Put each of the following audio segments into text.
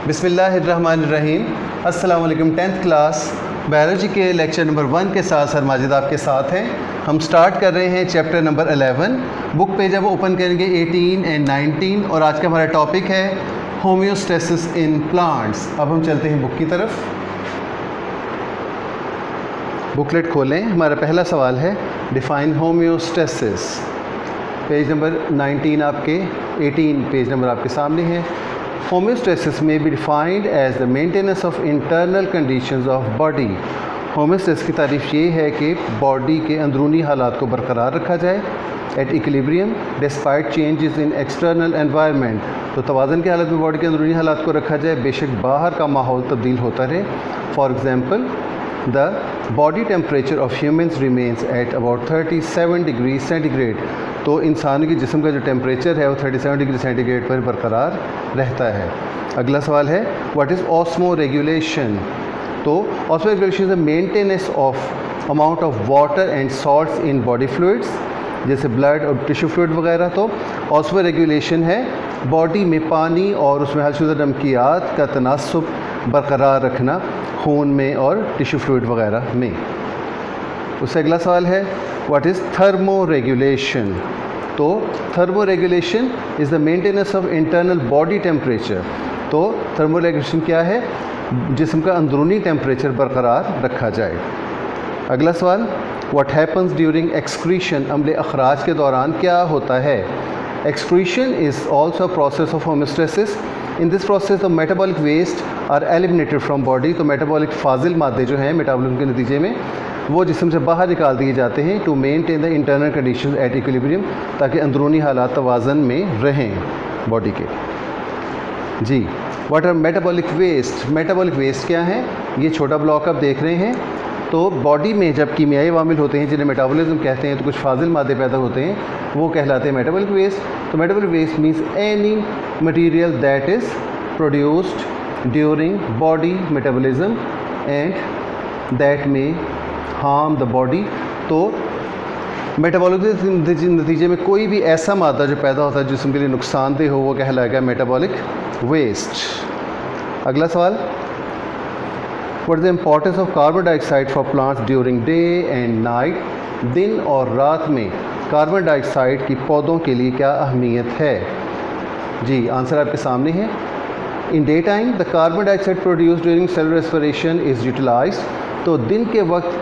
बिस्मिल्लाहिर्रहमानिर्रहीम। अस्सलाम वालेकुम। 10th क्लास बायोलॉजी के लेक्चर नंबर 1 के साथ सर माजिद आपके साथ हैं। हम स्टार्ट कर रहे हैं चैप्टर नंबर 11। बुक पेज अब ओपन करेंगे 18 एंड 19 और आज का हमारा टॉपिक है होम्योस्टेसिस इन प्लांट्स। अब हम चलते हैं बुक की तरफ। बुकलेट खोलें। हमारा पहला सवाल है डिफ़ाइन होम्योस्टेसिस। पेज नंबर 19 आपके 18 पेज नंबर आपके सामने है। Homeostasis may be defined as the maintenance of internal conditions of body. Homeostasis की तारीफ ये है कि बॉडी के अंदरूनी हालात को बरकरार रखा जाए at equilibrium despite changes in external environment. तो तवाज़न की हालत में बॉडी के अंदरूनी हालात को रखा जाए, बेशक बाहर का माहौल तब्दील होता रहे। For example the body temperature of humans remains at about 37 degree centigrade. तो इंसान के जिस्म का जो टेम्परेचर है वो 37 डिग्री सेंटीग्रेड पर बरकरार रहता है। अगला सवाल है व्हाट इज़ ऑस्मो रेगुलेशन। तो osmo regulation is the maintenance of amount of water and salts in body fluids, जैसे ब्लड और टिश्यू फ्लूइड वगैरह। तो ऑस्मो रेगुलेशन है बॉडी में पानी और उसमें हलशुदा नमकियात का तनासुब बरकरार रखना खून में और टिश्यू फ्लूइड वगैरह में। उससे अगला सवाल है व्हाट इज़ थर्मो रेगुलेशन। तो thermo regulation is the maintenance of internal body temperature. तो थर्मो रेगुलेशन क्या है? जिस्म का अंदरूनी टेम्परेचर बरकरार रखा जाए। अगला सवाल व्हाट हैपन्स ड्यूरिंग एक्सक्रीशन। अम्ल अखराज के दौरान क्या होता है? Excretion is also process of homeostasis. In this process the metabolic waste are eliminated from body. तो मेटाबॉलिक फाजिल मादे जो हैं मेटाबॉलिज्म के नतीजे में वो जिस्म से बाहर निकाल दिए जाते हैं to maintain the internal condition at equilibrium, ताकि अंदरूनी हालात तवाज़न में रहें बॉडी के। जी what are metabolic waste. Metabolic waste क्या है? ये छोटा ब्लॉक आप देख रहे हैं। तो बॉडी में जब कीमियाई वामिल होते हैं जिन्हें मेटाबॉलिज्म कहते हैं, तो कुछ फाजिल मादे पैदा होते हैं, वो कहलाते हैं मेटाबॉलिक वेस्ट। तो metabolic waste means any material that is produced during body metabolism and that may harm the body. तो मेटाबॉलिज्म के नतीजे में कोई भी ऐसा मादा जो पैदा होता है जिस्म के लिए नुकसानदेह हो, वो कहलाएगा मेटाबॉलिक वेस्ट। अगला सवाल what is the importance of carbon dioxide for plants during day and night. दिन और रात में कार्बन डाइऑक्साइड की पौधों के लिए क्या अहमियत है? जी आंसर आपके सामने है। In day time the carbon dioxide produced during cellular respiration is utilised. तो दिन के वक्त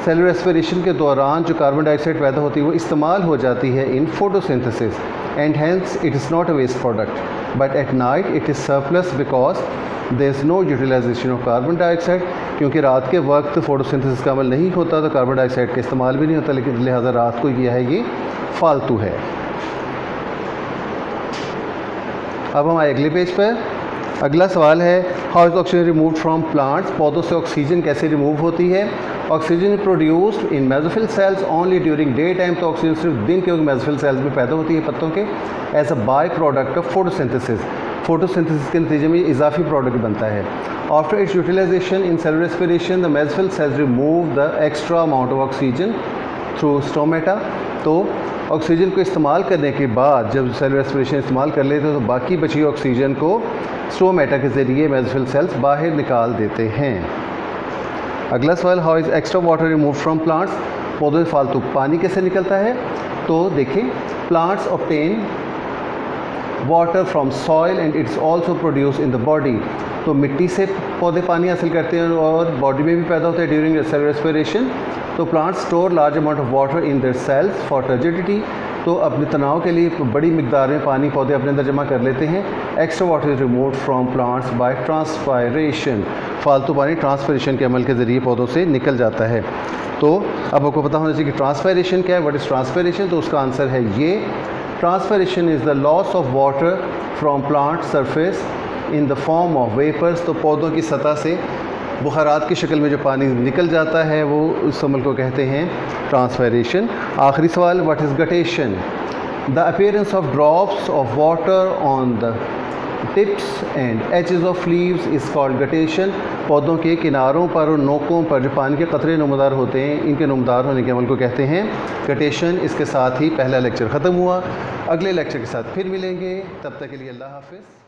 सेलुलर रेस्पिरेशन के दौरान जो कार्बन डाइऑक्साइड पैदा होती है वो इस्तेमाल हो जाती है in photosynthesis and hence it is not a waste product. But at night it is surplus because there is no utilisation of carbon dioxide. क्योंकि रात के वक्त फोटोसिंथेसिस का अमल नहीं होता तो कार्बन डाइऑक्साइड का इस्तेमाल भी नहीं होता, लेकिन लिहाजा रात को यह है ये फालतू है। अब हम आए अगले पेज पर। अगला सवाल है how is oxygen removed from plants. पौधों से ऑक्सीजन कैसे रिमूव होती है? Oxygen produced in mesophyll cells only during day time. तो ऑक्सीजन सिर्फ दिन के वक्त मेसोफिल सेल्स में पैदा होती है पत्तों के as a by product of photosynthesis. Photosynthesis के नतीजे में इजाफी प्रोडक्ट बनता है। After its utilisation in cellular respiration the mesophyll cells remove the extra amount of oxygen through stomata. तो ऑक्सीजन को इस्तेमाल करने के बाद जब सेलुलर रेस्पिरेशन इस्तेमाल कर लेते हैं तो बाकी बची ऑक्सीजन को स्टोमेटा के ज़रिए मेसोफिल सेल्स बाहर निकाल देते हैं। अगला सवाल how is extra water remove from plants. पौधों से फालतू पानी कैसे निकलता है? तो देखें plants obtain water from soil and it's also produce in the body. तो मिट्टी से पौधे पानी हासिल करते हैं और बॉडी में भी पैदा होता है ड्यूरिंग सेलुलर रेस्पिरेशन। तो plants store large amount of water in their cells for turgidity. तो अपने तनाव के लिए बड़ी मिकदार में पानी पौधे अपने अंदर जमा कर लेते हैं। Extra water is removed from plants by transpiration. फालतू पानी ट्रांसपायरेशन के अमल के ज़रिए पौधों से निकल जाता है। तो अब आपको पता होना चाहिए कि ट्रांसपायरेशन क्या है, व्हाट इज़ ट्रांसपायरेशन। तो उसका आंसर है ये transpiration is the loss of water from plant surface in the form of vapours. तो पौधों की सतह से बुखारात की शक्ल में जो पानी निकल जाता है वो उस अमल को कहते हैं ट्रांसपायरेशन। आखिरी सवाल what is guttation. The appearance of drops of water on the tips and edges of leaves is called guttation. पौधों के किनारों पर और नोकों पर जो पानी के कतरे नुमदार होते हैं, इनके नुमदार होने के अमल को कहते हैं गटेशन। इसके साथ ही पहला लेक्चर ख़त्म हुआ। अगले लेक्चर के साथ फिर मिलेंगे, तब तक के लिए अल्लाह हाफ़िज़।